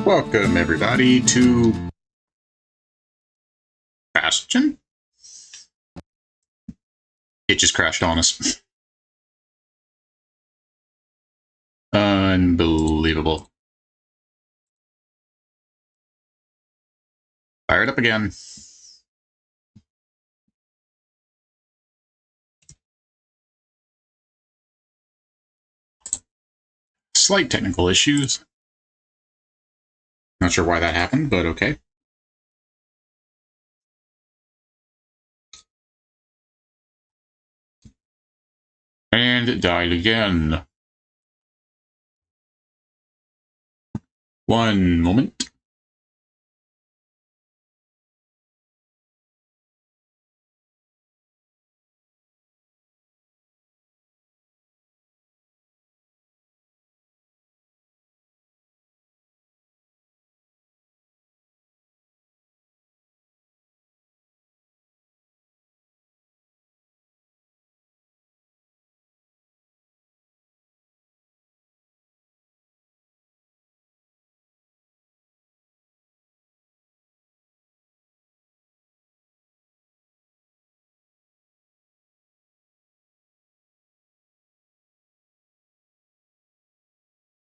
Welcome everybody to Bastion. It just crashed on us. Unbelievable. Fire it up again. Slight technical issues. Not sure why that happened, but okay. And it died again. One moment.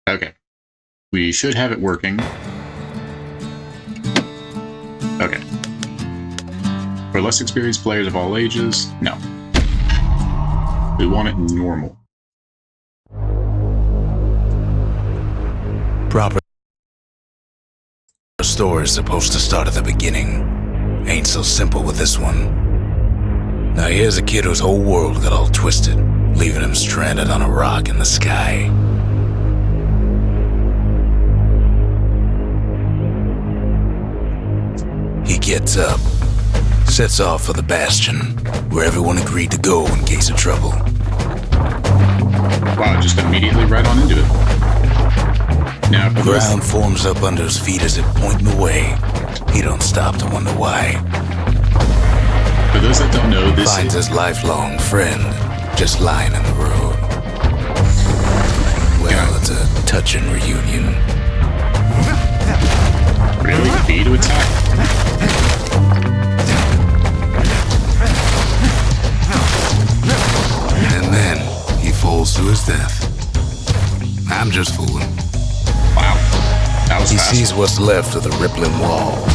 Okay. We should have it working. Okay. For less experienced players of all ages, no. We want it normal. Proper story is supposed to start at the beginning. Ain't so simple with this one. Now here's a kid whose whole world got all twisted, leaving him stranded on a rock in the sky. He gets up, sets off for the Bastion, where everyone agreed to go in case of trouble. Wow, just immediately right on into it. Now, the ground forms up under his feet as it pointing away. He don't stop to wonder why. For those that don't know, this finds his lifelong friend just lying in the road. Well, it's a touching reunion. Really? B to attack? And then he falls to his death. I'm just fooling. Wow. That was fast. He sees what's left of the rippling wall.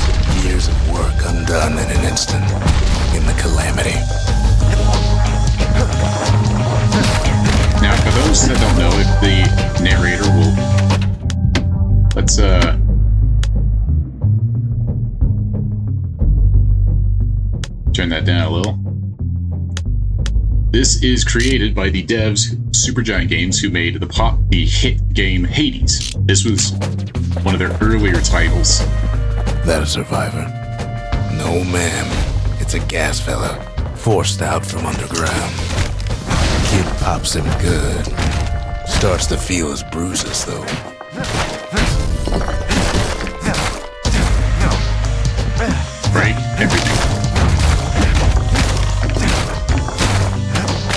Years of work undone in an instant. In the calamity. Now, for those that don't know, if the narrator will... Let's, turn that down a little. This is created by the devs Supergiant Games, who made the hit game Hades. This was one of their earlier titles. That a survivor? No, ma'am. It's a gas fella, forced out from underground. Kid pops him good. Starts to feel his bruises, though. Break everything.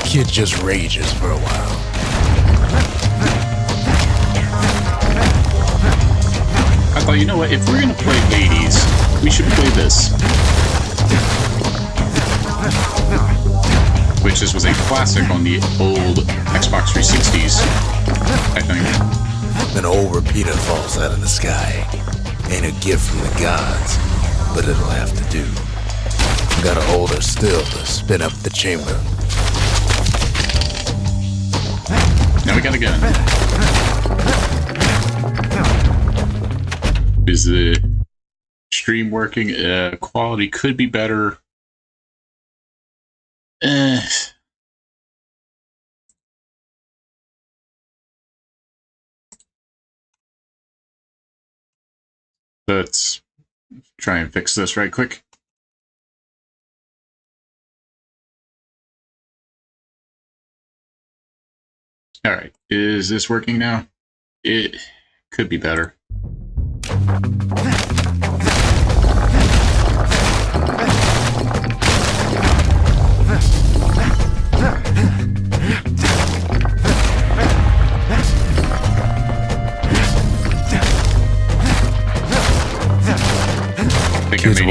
Kid just rages for a while. I thought, you know what, if we're gonna play Hades, we should play this. Which this was a classic on the old Xbox 360s, I think. An old repeater falls out of the sky. Ain't a gift from the gods, but it'll have to do. Gotta hold her still to spin up the chamber. Now we got a gun. Is the stream working? Quality could be better. Let's try and fix this right quick. All right, is this working now? It could be better.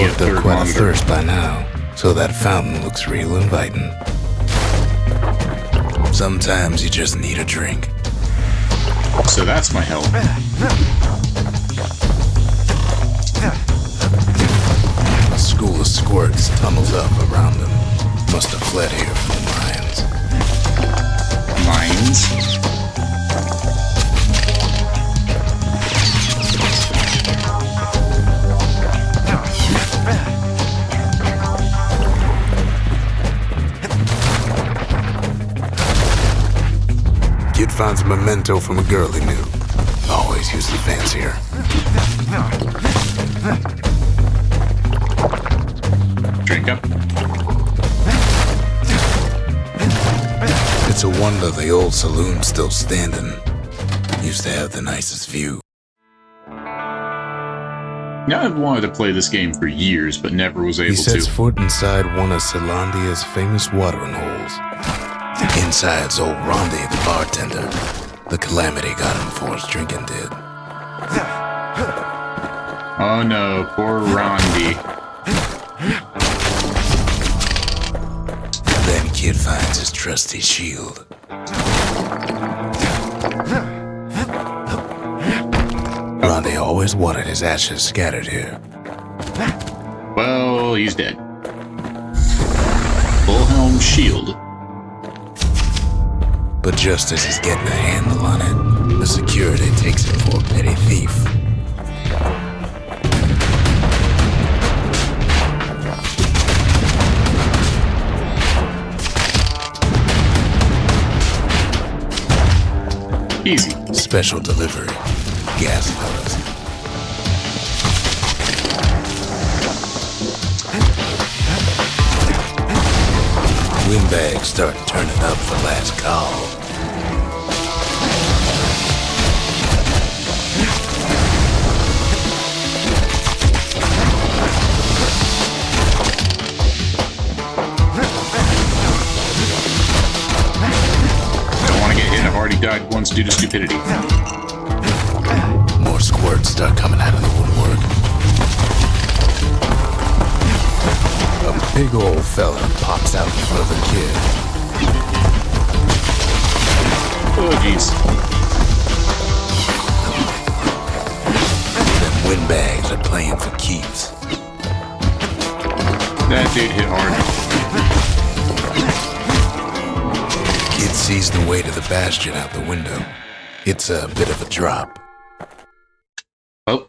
worked up quite a thirst by now, so that fountain looks real inviting. Sometimes you just need a drink. So that's my help. A school of squirts tunnels up around them. Must have fled here from the mines. Mines? Kid finds a memento from a girl he knew. Always used to fancy her. Drink up. It's a wonder the old saloon's still standing. Used to have the nicest view. Now I've wanted to play this game for years, but never was able He sets to. foot inside one of Celandia's famous watering holes. Inside's old Rondi, the bartender. The calamity got him before his drinking did. Oh no, poor Rondi. Then Kid finds his trusty shield. Rondi always wanted his ashes scattered here. Well, he's dead. Bullhelm shield. But just as he's getting a handle on it, the security takes him for a petty thief. Easy. Special delivery. Gas fellas. Windbags start turning up for last call. Don't want to get hit. I've already died once due to stupidity. More squirts start coming out of the woodwork. A big old fella pops out in front of the kid. Oh, jeez. Then windbags are playing for keeps. That dude hit hard. Kid sees the way to the Bastion out the window. It's a bit of a drop. Oh.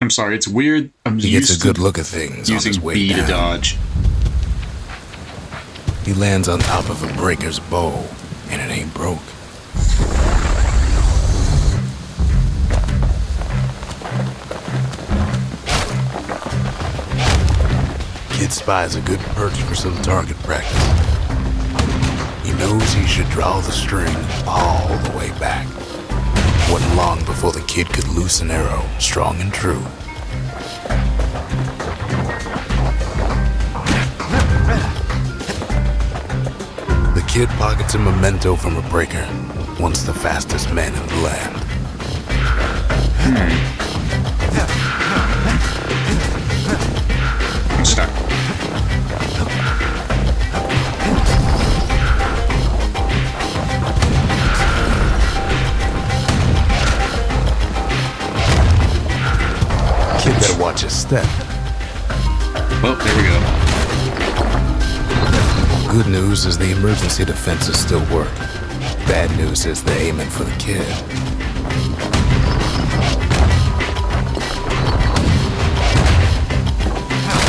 I'm sorry, it's weird. I'm He gets a used good to look at things on his using way B down. to dodge. He lands on top of a breaker's bow, and it ain't broke. Kid spies a good perch for some target practice. He knows he should draw the string all the way back. Wasn't long before the kid could loose an arrow, strong and true. The kid pockets a memento from a breaker, once the fastest man in the land. I'm stuck. Kid better watch his step. Well, there we go. Good news is the emergency defenses still work. Bad news is they're aiming for the kid.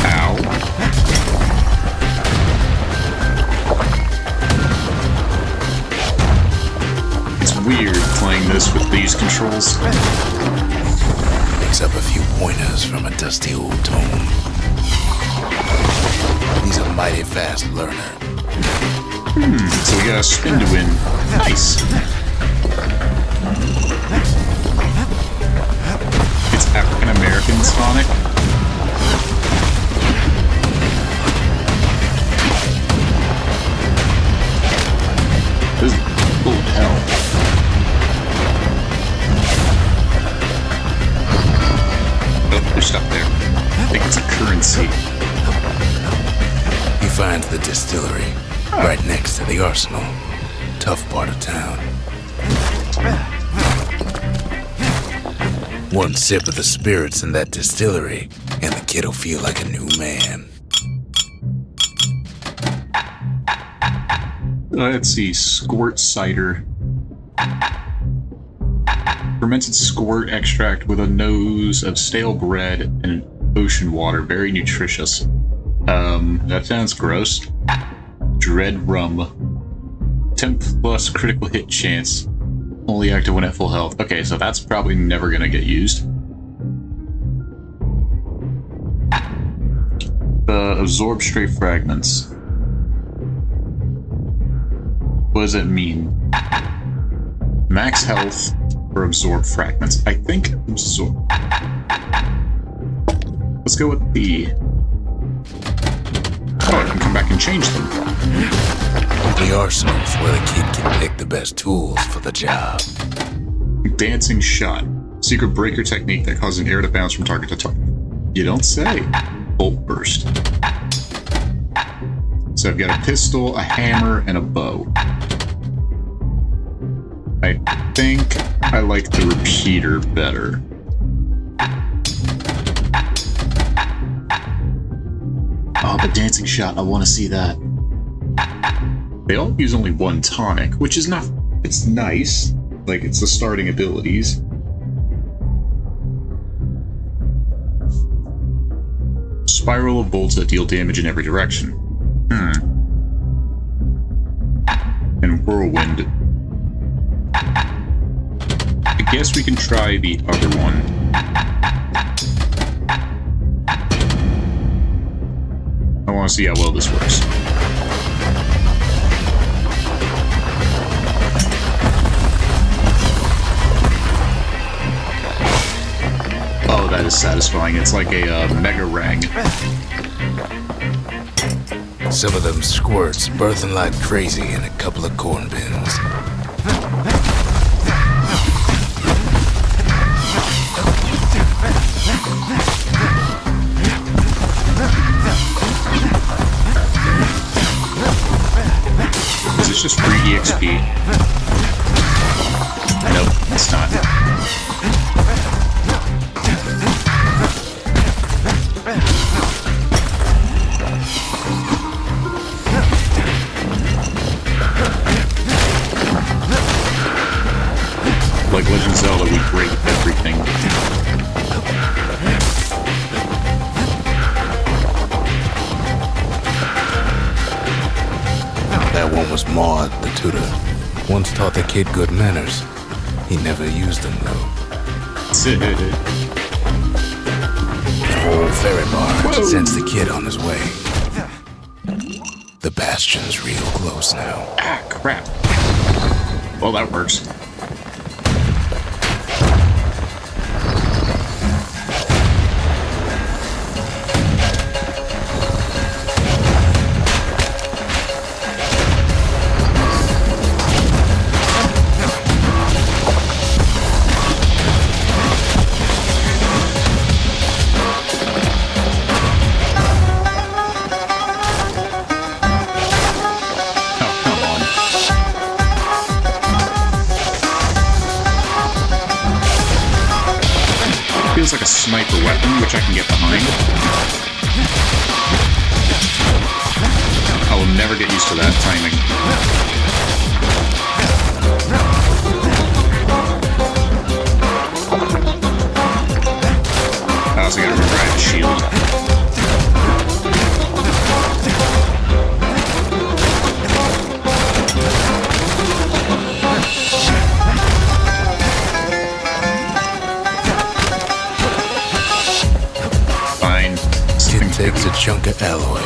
Ow. It's weird playing this with these controls. Picks up a few pointers from a dusty old tome. He's a mighty fast learner. So we gotta spin to win. Nice. It's African American Sonic. This is full of hell. the distillery, right next to the arsenal. Tough part of town. One sip of the spirits in that distillery, and the kid'll feel like a new man. Let's see, squirt cider. Fermented squirt extract with a nose of stale bread and ocean water. Very nutritious. That sounds gross. Dread rum. 10 plus critical hit chance. Only active when at full health. Okay, so that's probably never gonna get used. Absorb stray fragments. What does it mean? Max health or absorb fragments? I think absorb. Let's go with the... Oh, I can come back and change them. The arsenal's where the kid can pick the best tools for the job. Dancing shot. Secret breaker technique that causes an air to bounce from target to target. You don't say. Bolt burst. So I've got a pistol, a hammer, and a bow. I think I like the repeater better. Oh, the dancing shot, I want to see that. They all use only one tonic, which is not... It's nice. Like, it's the starting abilities. Spiral of bolts that deal damage in every direction. And whirlwind. I guess we can try the other one. I want to see how well this works. Oh, that is satisfying. It's like a mega rang. Some of them squirts birthing like crazy in a couple of corn bins. Is this just free EXP? Nope, it's not. Like Legend of Zelda, we break everything. That one was Maud, the tutor. Once taught the kid good manners. He never used them, though. The whole ferry barge sends the kid on his way. The Bastion's real close now. Ah, crap. Well, that works. Feels like a sniper weapon, which I can get behind. I will never get used to that timing. I also gotta remember I have a shield. Takes a chunk of alloy.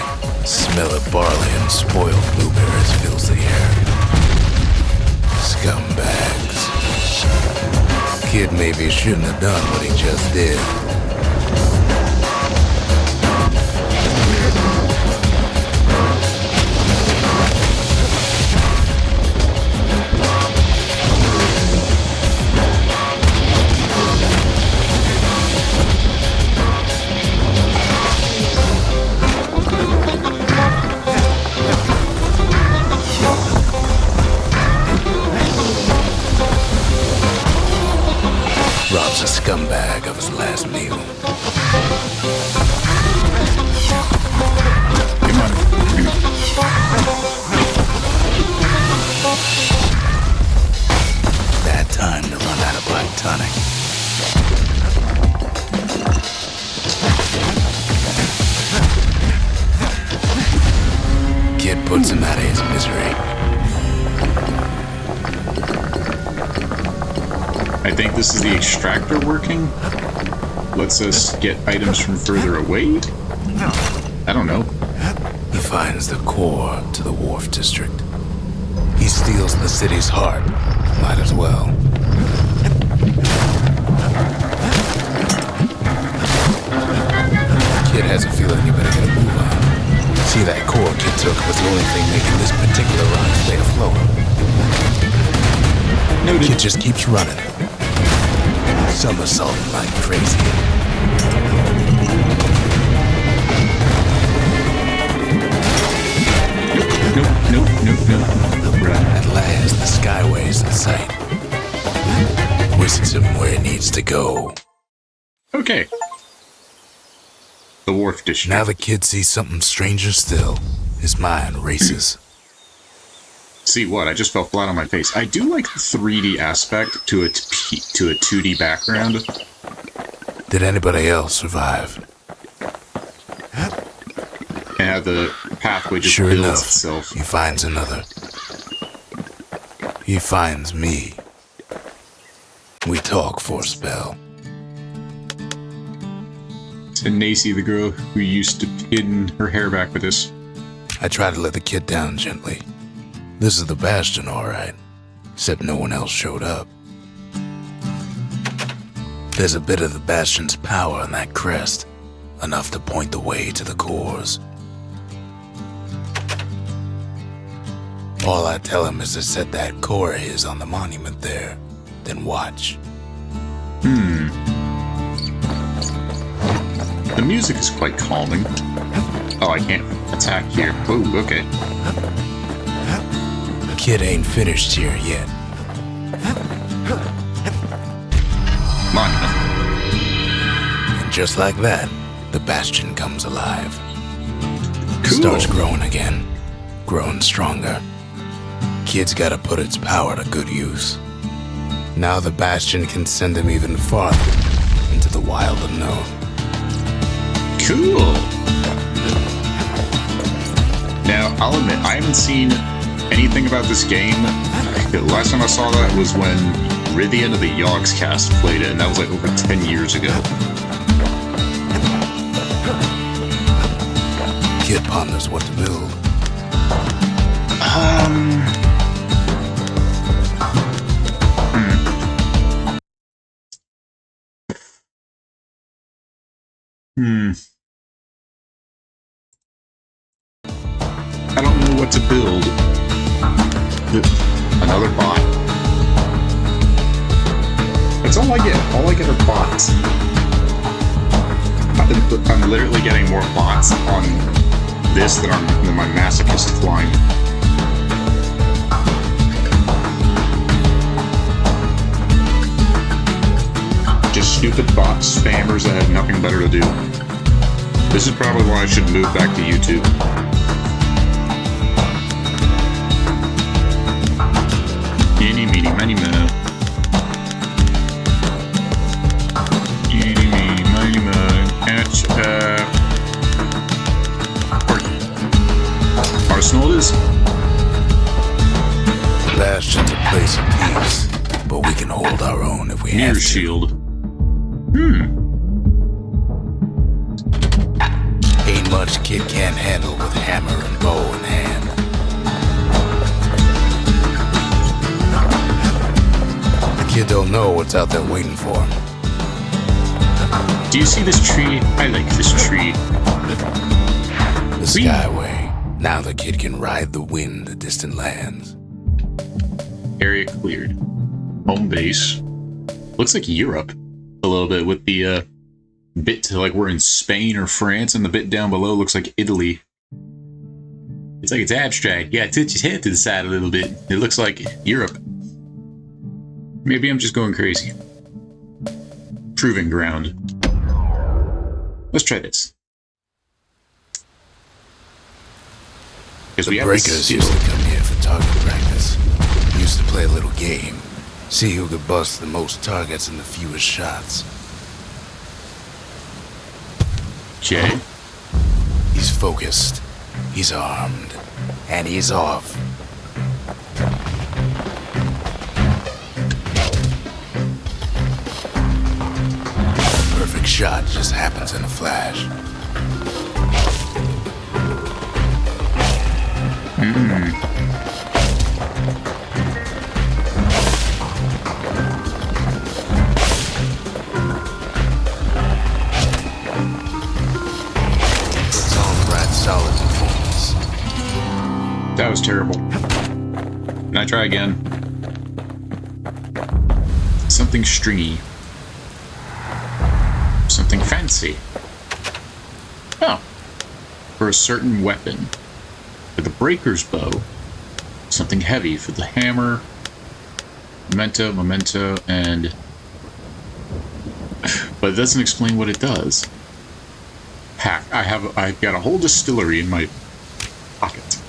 Smell of barley and spoiled blueberries fills the air. Scumbags. Kid maybe shouldn't have done what he just did. scumbag of his last meal. Come on. Bad time to run out of black tonic. Kid puts him out of his misery. I think this is the extractor working. Lets us get items from further away? I don't know. He finds the core to the wharf district. He steals the city's heart. Might as well. Kid has a feeling you better get a move on. See, that core Kid took was the only thing making this particular run stay afloat. Noted. Kid just keeps running. Somersaulting like crazy. Nope. At last, the skyway's in sight. Whisks him where he needs to go. Okay. The wharf district. Now the kid sees something stranger still. His mind races. See what? I just fell flat on my face. I do like the 3D aspect to a 2D background. Did anybody else survive? And how the pathway just Sure builds enough, itself. he finds another. He finds me. We talk for a spell. And Nacy, the girl who used to pin her hair back with us. I try to let the kid down gently. This is the Bastion, all right. Except no one else showed up. There's a bit of the Bastion's power in that crest. Enough to point the way to the cores. All I tell him is to set that core of his on the monument there. Then watch. The music is quite calming. Oh, I can't attack here. Oh, okay. Kid ain't finished here yet. Monument. And just like that, the Bastion comes alive. Cool. Starts growing again. Growing stronger. Kid's gotta put its power to good use. Now the Bastion can send him even farther into the wild unknown. Cool. Now, I'll admit, I haven't seen anything about this game. The last time I saw that was when Rythian of the Yogscast played it, and that was like over 10 years ago. Kid ponders what to build. I don't know what to build. Another bot. That's all I get. All I get are bots. I'm literally getting more bots on this than my masochist flying. Just stupid bot spammers that have nothing better to do. This is probably why I should move back to YouTube. Eeny, meeny, miny, mo. Eeny, meeny, miny, mo. Catch, Arsenal it is. Bastion's a place of peace, but we can hold our own if we Mirror have to. shield. Ain't much kid can't handle with hammer and bow in hand. The kid don't know what's out there waiting for him. Do you see this tree? I like this tree. The Skyway. Now the kid can ride the wind to distant lands. Area cleared. Home base. Looks like Europe a little bit with the bit to like we're in Spain or France, and the bit down below looks like Italy. It's like it's abstract. Yeah, touch his head to the side a little bit. It looks like Europe. Maybe I'm just going crazy. Proving ground. Let's try this. Because we The have breakers used to come here for target practice. We used to play a little game. See who could bust the most targets in the fewest shots. Okay. He's focused. He's armed. And he's off. Perfect shot just happens in a flash. Puts on right solid performance. That was terrible. Can I try again? Something stringy. Something fancy. Oh. For a certain weapon. For the breaker's bow. Something heavy for the hammer. Memento, and... But it doesn't explain what it does. Pack. I've got a whole distillery in my pocket.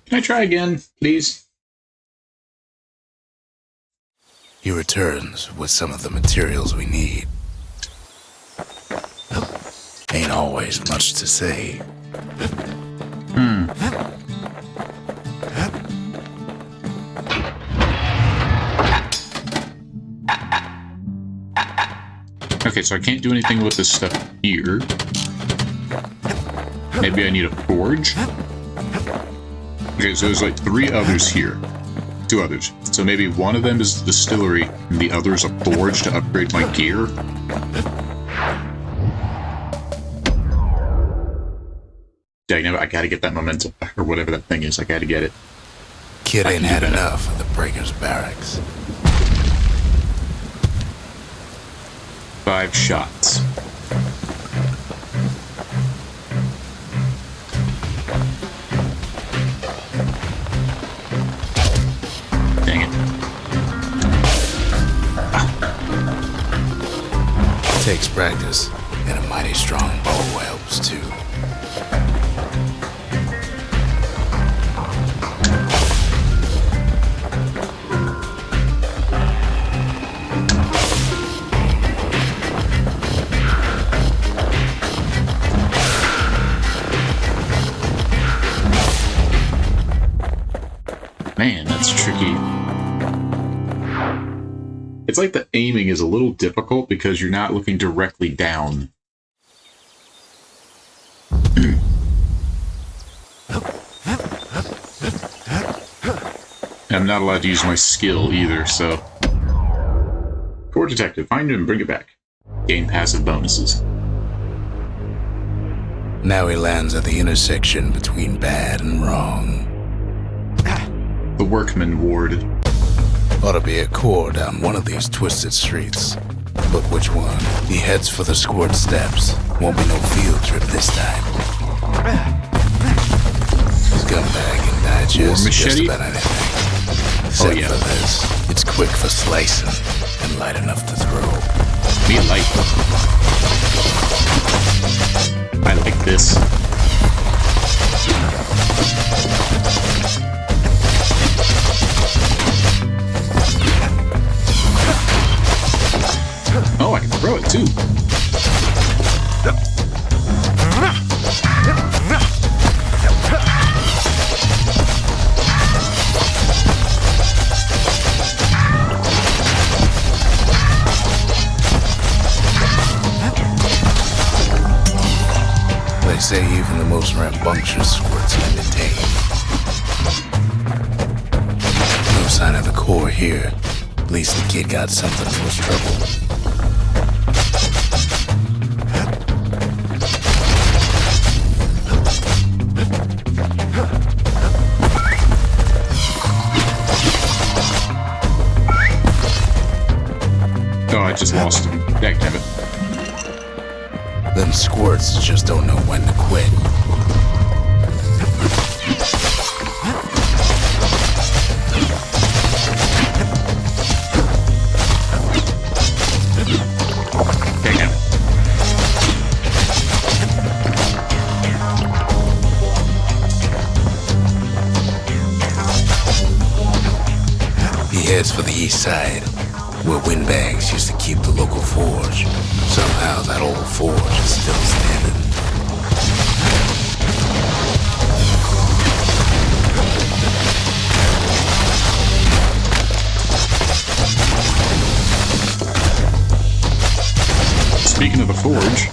Can I try again, please? He returns with some of the materials we need. Ain't always much to say. Okay, so I can't do anything with this stuff here. Maybe I need a forge? Okay, so there's like 3 others here. 2 others. So maybe one of them is the distillery, and the other is a forge to upgrade my gear. Dang, I gotta get that momentum, or whatever that thing is. I gotta get it. Kid ain't had enough of the breaker's barracks. 5 shots. Dang it. Takes practice, and a mighty strong bow helps too. Man, that's tricky. It's like the aiming is a little difficult because you're not looking directly down. I'm not allowed to use my skill either, so... Core detective, find him and bring it back. Gain passive bonuses. Now he lands at the intersection between bad and wrong. The Workman Ward. Ought to be a core down one of these twisted streets. But which one? He heads for the squirt steps. Won't be no field trip this time. Scumbag can digest just about anything. Except for this. It's quick for slicing and light enough to throw. Be light. I like this. Oh, I can throw it too. They say even the most rambunctious squirts can be tamed. No sign of the core here. At least the kid got something for his trouble. Oh, I just lost him. Dang it. Them squirts just don't know when to quit. heads for the east side, where windbags used to keep the local forge. Somehow that old forge is still standing. Speaking of the forge,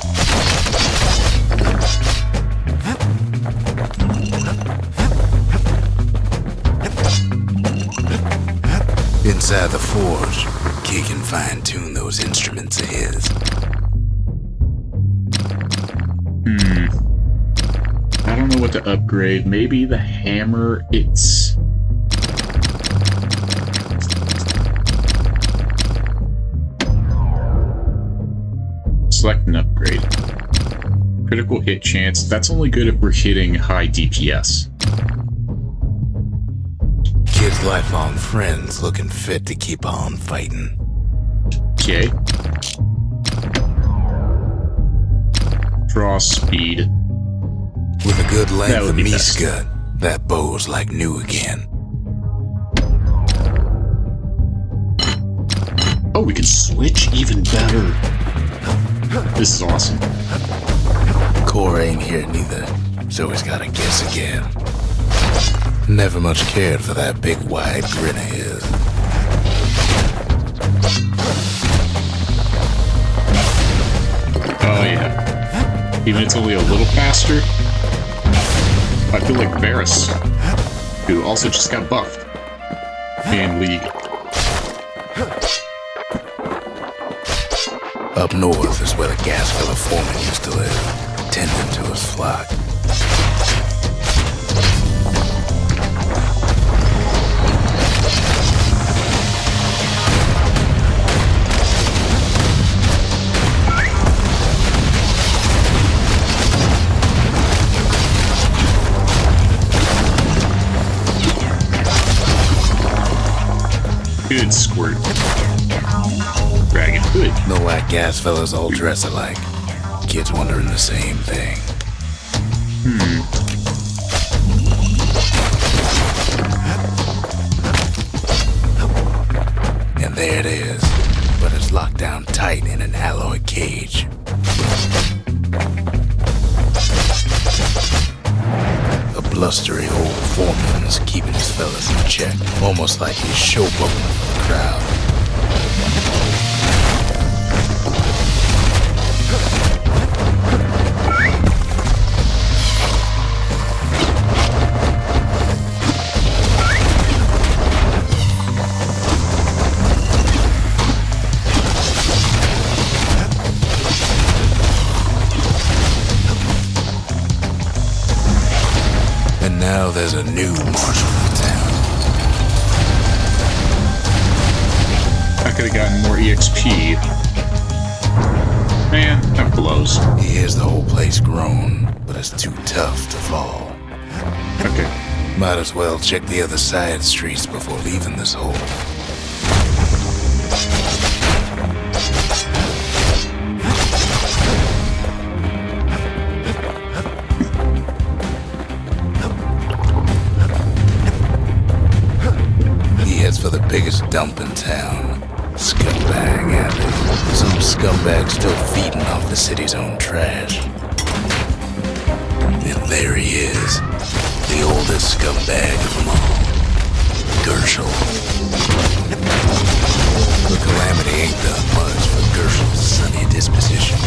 inside the forge, Key can fine-tune those instruments of his. I don't know what to upgrade. Maybe the hammer, it's... Select an upgrade. Critical hit chance. That's only good if we're hitting high DPS. Kid's lifelong friends looking fit to keep on fighting. Okay. Draw speed. With a good length of be Miska, that bow's like new again. Oh, we can switch even better. This is awesome. Core ain't here neither, so he's gotta guess again. Never much cared for that big wide grin of his. Oh yeah. Even it's only a little faster. I feel like Varus, who also just got buffed in League. Up north is where the gas fella foreman used to live, tending to his flock. Good squirt. Dragon Hood. No whack gas fellas all dress alike. Kids wondering the same thing. And there it is, but it's locked down tight in an alloy cage. A blustery old foreman's keeping his fellas in check, almost like he's showboating for the crowd. And now there's a new marshal in town. I could have gotten more EXP. Man, that blows. He hears the whole place groan, but it's too tough to fall. Okay. Might as well check the other side streets before leaving this hole. He heads for the biggest dump in town. Scumbag alley. Some scumbag still feeding off the city's own trash. And there he is. The oldest scumbag of them all. Gershel. The calamity ain't done much for Gershel's sunny disposition.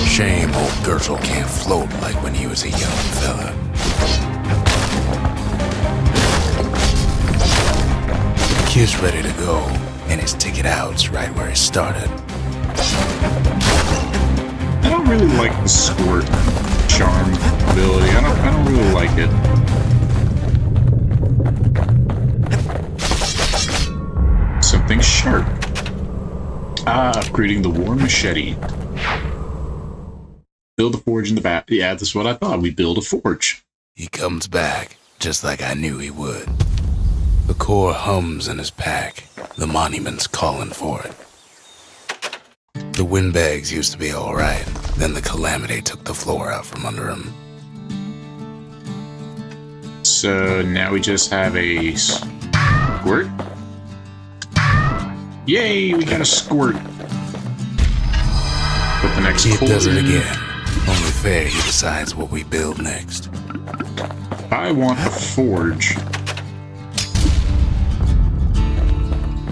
Shame old Gershel can't float like when he was a young fella. The kid's ready to go, and his ticket out's right where he started. I don't really like the squirt charm ability. I don't really like it. Something sharp. Upgrading the war machete. Build a forge in the back. Yeah, that's what I thought. We build a forge. He comes back, just like I knew he would. The core hums in his pack. The monument's calling for it. The windbags used to be alright, Then the calamity took the floor out from under him. So now we just have a squirt. Yay, we got a squirt. Put the next He coal does it in. again. Only fair he decides what we build next. I want a forge.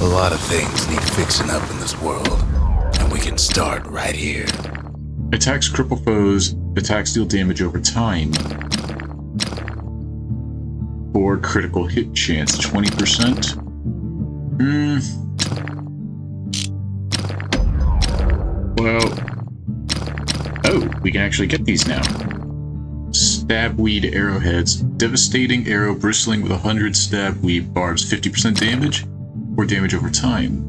A lot of things need fixing up in this world, and we can start right here. Attacks cripple foes. Attacks deal damage over time. Or critical hit chance, 20%. Well... Oh, we can actually get these now. Stabweed arrowheads. Devastating arrow bristling with 100 stabweed barbs. 50% damage, or damage over time.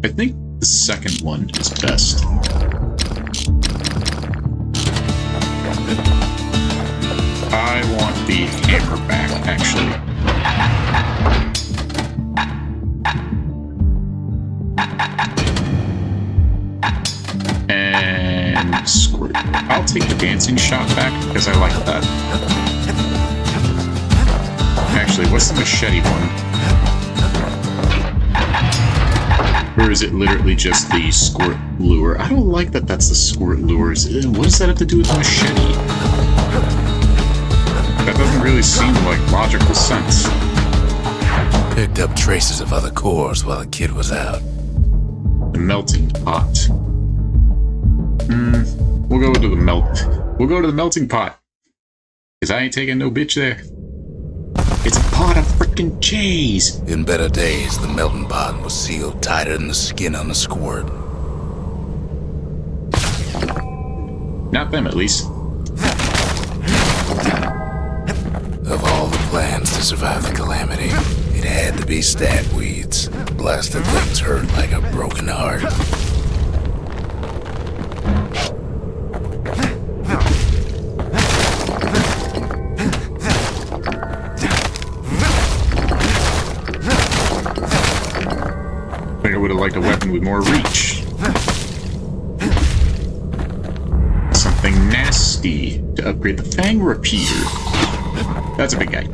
I think the second one is best. I want the hammer back, actually. And squirt. I'll take the dancing shot back because I like that. Actually, what's the machete one? Or is it literally just the squirt lure? I don't like that that's the squirt lures. What does that have to do with the machete? That doesn't really seem like logical sense. Picked up traces of other cores while the kid was out. The melting pot. We'll go to the melting pot. Cause I ain't taking no bitch there. It's a pot of frickin' cheese. In better days, the melting pot was sealed tighter than the skin on the squirt. Not them, at least. Of all the plans to survive the calamity, it had to be stabweeds. Blasted things hurt like a broken heart. I think I would have liked a weapon with more reach. Something nasty to upgrade the Fang Repeater. That's a big guy.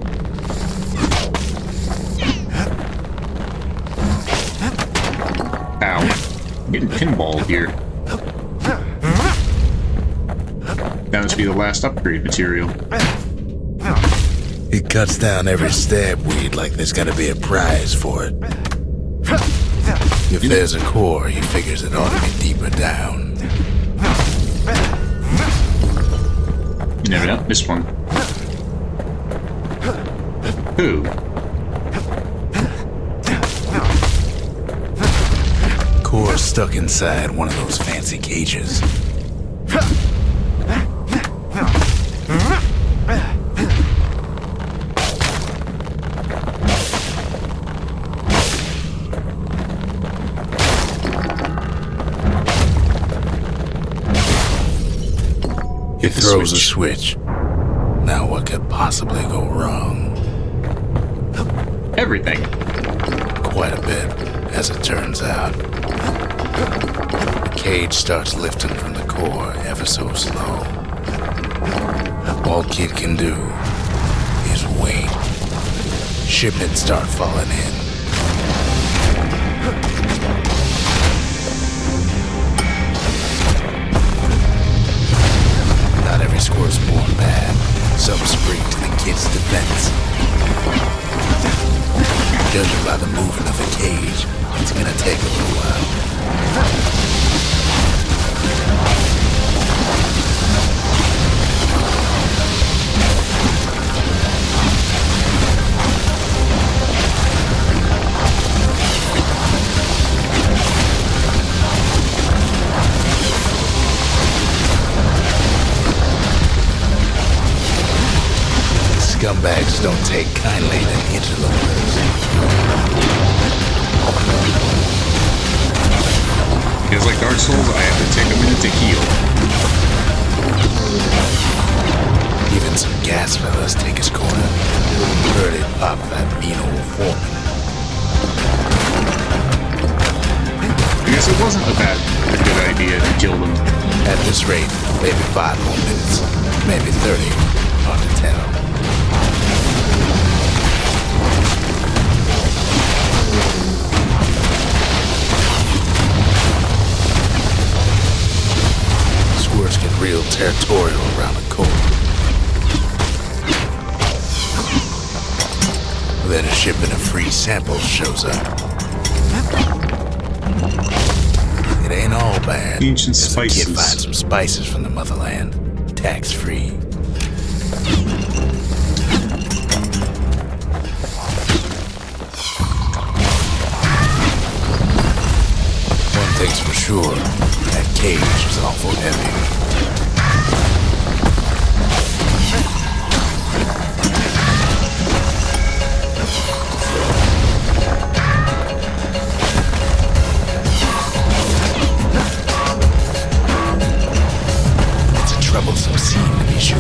Ow. I'm getting pinballed here. That must be the last upgrade material. He cuts down every stabweed like there's gotta be a prize for it. If there's a core, he figures it ought to be deeper down. You never know. This one. Who? Core stuck inside one of those fancy cages. He throws a switch. Now what could possibly go wrong? Everything. Quite a bit, as it turns out. The cage starts lifting from the core ever so slow. All Kid can do is wait. Shipments start falling in. Not every squire's born bad. Some spring to the kid's defense. Judging by the movement of the cage, it's gonna take a little while. Scumbags don't take kindly to interlopers. Feels like Dark Souls, I have to take a minute to heal. Even some gas fellas take his corner. Heard it pop that mean old foreman. I guess it wasn't a bad a good idea to kill them. At this rate, maybe 5 more minutes, maybe 30. Hard to tell. Squirts get real territorial around the core. Then a shipment of free samples shows up. It ain't all bad. Ancient There's a spices. kid find some spices from the motherland, tax-free. One thing's for sure, that cage is awful heavy. Troublesome scene, to be sure.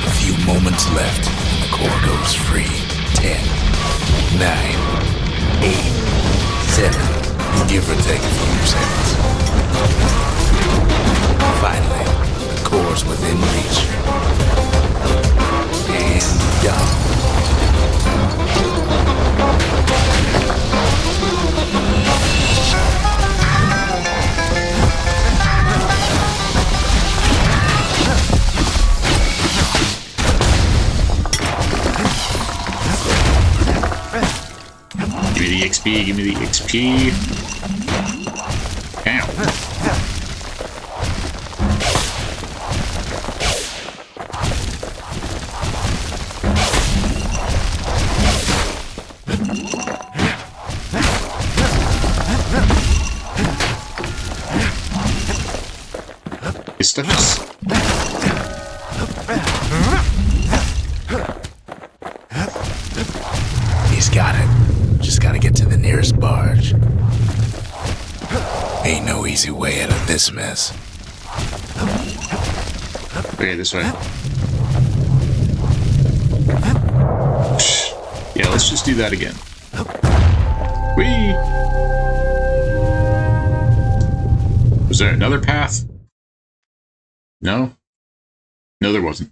A few moments left, and the core goes free. 10, 9, 8, 7. Give or take a few seconds. Finally, the core's within reach. And gone. Give me the XP, give me the XP. Ow. This stuff is... He's got it. Just gotta get to the nearest barge. Ain't no easy way out of this mess. Okay, this way. Yeah, let's just do that again. Whee! Was there another path? No? No, there wasn't.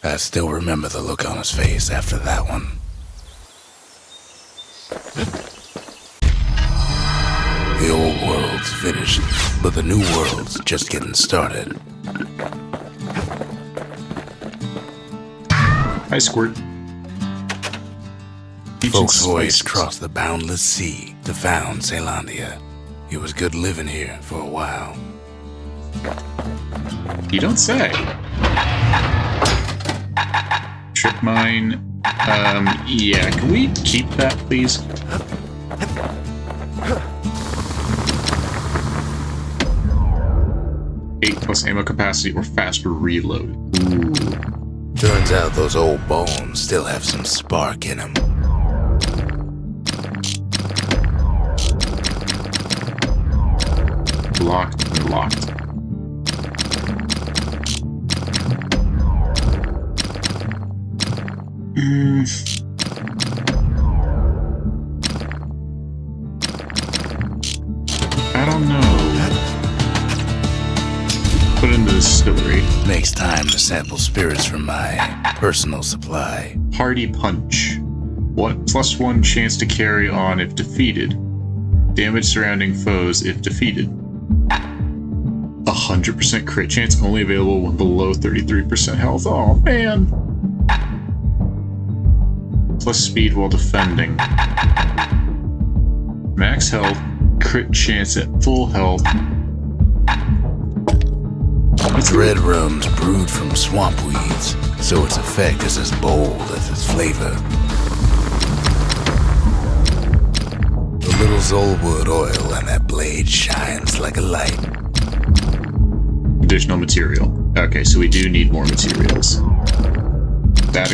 I still remember the look on his face after that one. The old world's finished, but the new world's just getting started. Hi, Squirt. Ancient Folks voyaged spices. across the boundless sea to found Ceylondia. It was good living here for a while. You don't say. Trip mine. Yeah, can we keep that, please? +8 ammo capacity or faster reload. Ooh. Turns out those old bones still have some spark in them. Locked and locked. I don't know. Put in the distillery. Makes time to sample spirits from my personal supply. Party punch. What? +1 chance to carry on if defeated. Damage surrounding foes if defeated. 100% crit chance only available when below 33% health. Oh man. Plus speed while defending. Max health. Crit chance at full health. Red rum's brewed from swamp weeds, so its effect is as bold as its flavor. The little Zolwood oil and that blade shines like a light. Additional material. Okay, so we do need more materials. That